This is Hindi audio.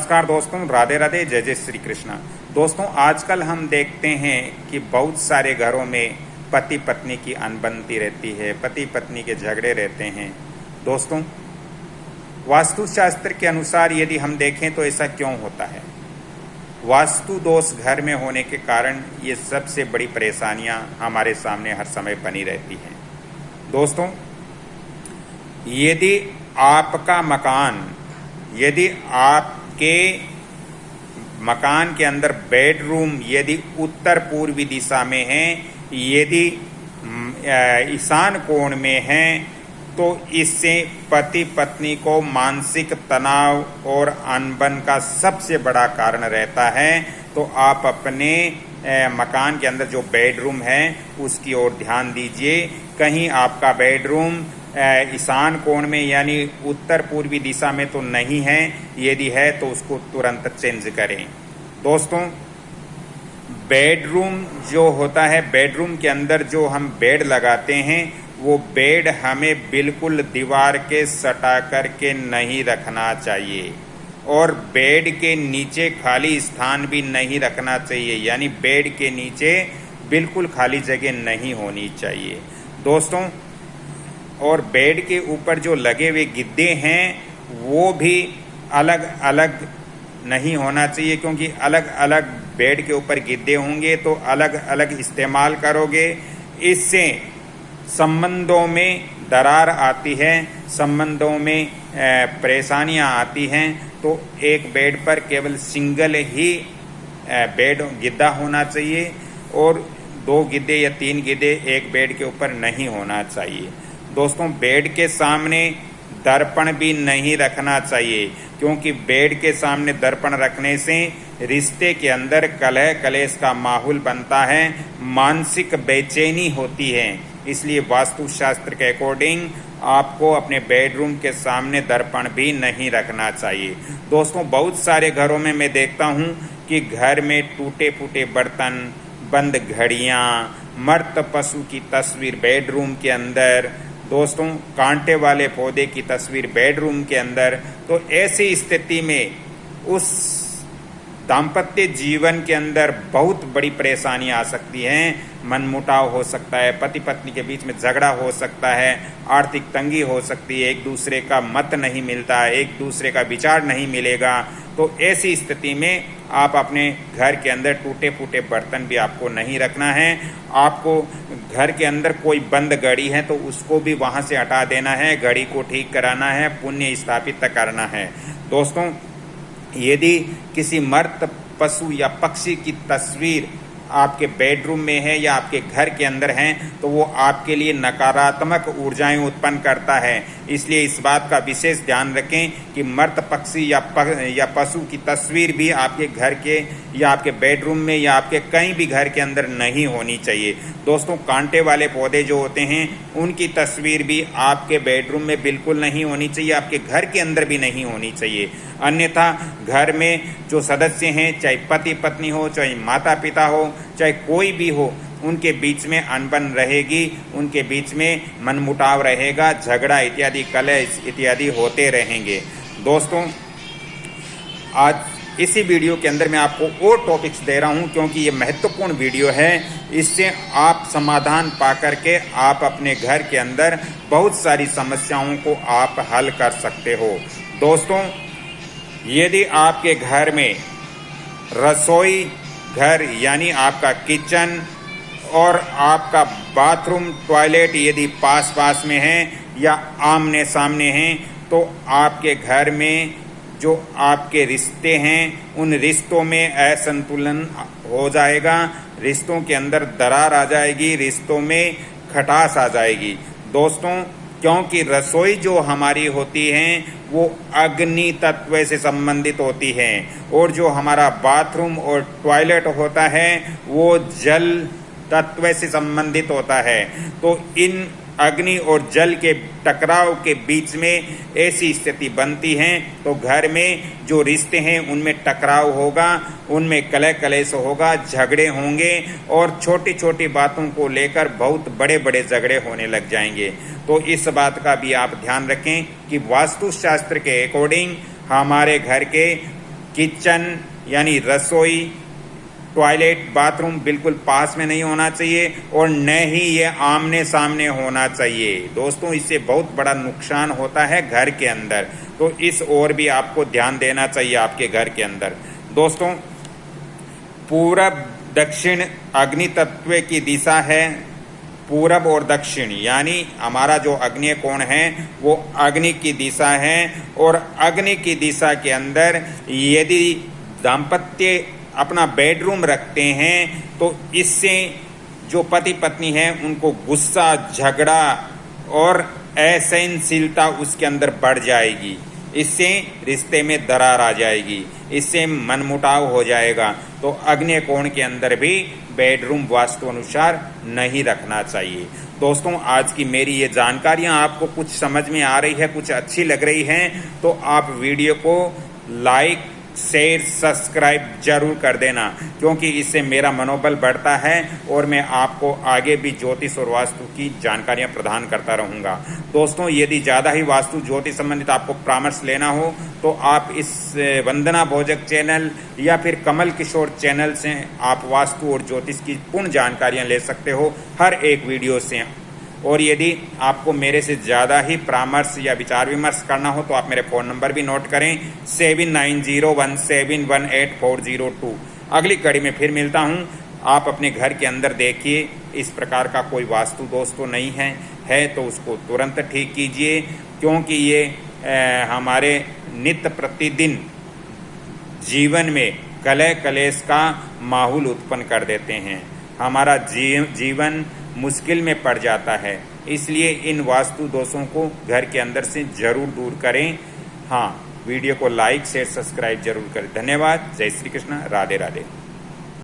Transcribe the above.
नमस्कार दोस्तों, राधे राधे, जय जय श्री कृष्णा। दोस्तों, आजकल हम देखते हैं कि बहुत सारे घरों में पति पत्नी की अनबनती रहती है, पति पत्नी के झगड़े रहते हैं। दोस्तों, वास्तुशास्त्र के अनुसार यदि हम देखें तो ऐसा क्यों होता है? वास्तु दोष घर में होने के कारण ये सबसे बड़ी परेशानियां हमारे सामने हर समय बनी रहती हैं। दोस्तों, यदि आपका मकान, यदि आपके मकान के अंदर बेडरूम यदि उत्तर पूर्वी दिशा में है, यदि ईशान कोण में है, तो इससे पति पत्नी को मानसिक तनाव और अनबन का सबसे बड़ा कारण रहता है। तो आप अपने मकान के अंदर जो बेडरूम है उसकी ओर ध्यान दीजिए। कहीं आपका बेडरूम ईशान कोण में यानी उत्तर पूर्वी दिशा में तो नहीं है, यदि है तो उसको तुरंत चेंज करें। दोस्तों, बेडरूम जो होता है, बेडरूम के अंदर जो हम बेड लगाते हैं, वो बेड हमें बिल्कुल दीवार के सटा करके नहीं रखना चाहिए और बेड के नीचे खाली स्थान भी नहीं रखना चाहिए, यानी बेड के नीचे बिल्कुल खाली जगह नहीं होनी चाहिए। दोस्तों, और बेड के ऊपर जो लगे हुए गिद्दे हैं वो भी अलग अलग नहीं होना चाहिए, क्योंकि अलग अलग बेड के ऊपर गिद्दे होंगे तो अलग अलग इस्तेमाल करोगे, इससे संबंधों में दरार आती है, संबंधों में परेशानियां आती हैं। तो एक बेड पर केवल सिंगल ही बेड गिद्दा होना चाहिए और 2 गिद्दे या 3 गिद्दे एक बेड के ऊपर नहीं होना चाहिए। दोस्तों, बेड के सामने दर्पण भी नहीं रखना चाहिए, क्योंकि बेड के सामने दर्पण रखने से रिश्ते के अंदर कलह कलेश का माहौल बनता है, मानसिक बेचैनी होती है। इसलिए वास्तुशास्त्र के अकॉर्डिंग आपको अपने बेडरूम के सामने दर्पण भी नहीं रखना चाहिए। दोस्तों, बहुत सारे घरों में मैं देखता हूँ कि घर में टूटे फूटे बर्तन, बंद घड़ियाँ, मृत पशु की तस्वीर बेडरूम के अंदर, दोस्तों कांटे वाले पौधे की तस्वीर बेडरूम के अंदर। तो ऐसी स्थिति में उस दाम्पत्य जीवन के अंदर बहुत बड़ी परेशानी आ सकती है। मनमुटाव हो सकता है, पति पत्नी के बीच में झगड़ा हो सकता है, आर्थिक तंगी हो सकती है, एक दूसरे का मत नहीं मिलता है, एक दूसरे का विचार नहीं मिलेगा। तो ऐसी स्थिति में आप अपने घर के अंदर टूटे फूटे बर्तन भी आपको नहीं रखना है। आपको घर के अंदर कोई बंद घड़ी है तो उसको भी वहाँ से हटा देना है, घड़ी को ठीक कराना है, पुण्य स्थापित करना है। दोस्तों, यदि किसी मृत पशु या पक्षी की तस्वीर आपके बेडरूम में है या आपके घर के अंदर हैं, तो वो आपके लिए नकारात्मक ऊर्जाएं उत्पन्न करता है। इसलिए इस बात का विशेष ध्यान रखें कि मृत पक्षी या पशु की तस्वीर भी आपके घर के या आपके बेडरूम में या आपके कहीं भी घर के अंदर नहीं होनी चाहिए। दोस्तों, कांटे वाले पौधे जो होते हैं उनकी तस्वीर भी आपके बेडरूम में बिल्कुल नहीं होनी चाहिए, आपके घर के अंदर भी नहीं होनी चाहिए। अन्यथा घर में जो सदस्य हैं, चाहे पति पत्नी हो, चाहे माता पिता हो, चाहे कोई भी हो, उनके बीच में अनबन रहेगी, उनके बीच में मनमुटाव रहेगा, झगड़ा इत्यादि, कलह इत्यादि होते रहेंगे। दोस्तों, आज इसी वीडियो के अंदर मैं आपको और टॉपिक्स दे रहा हूं, क्योंकि ये महत्वपूर्ण वीडियो है। इससे आप समाधान पा करके आप अपने घर के अंदर बहुत सारी समस्याओं को आप हल कर सकते हो। दोस्तों, यदि आपके घर में रसोई घर यानी आपका किचन और आपका बाथरूम, टॉयलेट यदि पास पास में है या आमने सामने हैं, तो आपके घर में जो आपके रिश्ते हैं उन रिश्तों में असंतुलन हो जाएगा, रिश्तों के अंदर दरार आ जाएगी, रिश्तों में खटास आ जाएगी। दोस्तों, क्योंकि रसोई जो हमारी होती है वो अग्नि तत्व से संबंधित होती है और जो हमारा बाथरूम और टॉयलेट होता है वो जल तत्व से संबंधित होता है। तो इन अग्नि और जल के टकराव के बीच में ऐसी स्थिति बनती है तो घर में जो रिश्ते हैं उनमें टकराव होगा, उनमें कलह कलेश होगा, झगड़े होंगे और छोटी छोटी बातों को लेकर बहुत बड़े बड़े झगड़े होने लग जाएंगे। तो इस बात का भी आप ध्यान रखें कि वास्तुशास्त्र के अकॉर्डिंग हमारे घर के किचन यानी रसोई, टॉयलेट, बाथरूम बिल्कुल पास में नहीं होना चाहिए और न ही ये आमने सामने होना चाहिए। दोस्तों, इससे बहुत बड़ा नुकसान होता है घर के अंदर, तो इस ओर भी आपको ध्यान देना चाहिए आपके घर के अंदर। दोस्तों, पूरब दक्षिण अग्नि तत्व की दिशा है, पूरब और दक्षिण यानी हमारा जो अग्नि कोण है वो अग्नि की दिशा है। और अग्नि की दिशा के अंदर यदि दाम्पत्य अपना बेडरूम रखते हैं तो इससे जो पति पत्नी है उनको गुस्सा, झगड़ा और असहनशीलता उसके अंदर बढ़ जाएगी। इससे रिश्ते में दरार आ जाएगी, इससे मनमुटाव हो जाएगा। तो अग्नि कोण के अंदर भी बेडरूम वास्तु अनुसार नहीं रखना चाहिए। दोस्तों, आज की मेरी ये जानकारियां आपको कुछ समझ में आ रही है, कुछ अच्छी लग रही हैं, तो आप वीडियो को लाइक, शेयर, सब्सक्राइब जरूर कर देना, क्योंकि इससे मेरा मनोबल बढ़ता है और मैं आपको आगे भी ज्योतिष और वास्तु की जानकारियां प्रदान करता रहूंगा। दोस्तों, यदि ज़्यादा ही वास्तु ज्योतिष संबंधित आपको परामर्श लेना हो तो आप इस वंदना भोजक चैनल या फिर कमल किशोर चैनल से आप वास्तु और ज्योतिष की पूर्ण जानकारियाँ ले सकते हो हर एक वीडियो से। और यदि आपको मेरे से ज़्यादा ही परामर्श या विचार विमर्श करना हो तो आप मेरे फ़ोन नंबर भी नोट करें 7901718402। अगली कड़ी में फिर मिलता हूं। आप अपने घर के अंदर देखिए, इस प्रकार का कोई वास्तु दोष तो नहीं है तो उसको तुरंत ठीक कीजिए, क्योंकि ये हमारे नित्य प्रतिदिन जीवन में कलह कलेश का माहौल उत्पन्न कर देते हैं। हमारा जीवन मुश्किल में पड़ जाता है, इसलिए इन वास्तु दोषों को घर के अंदर से जरूर दूर करें। हाँ, वीडियो को लाइक, शेयर, सब्सक्राइब जरूर करें। धन्यवाद। जय श्री कृष्ण। राधे राधे।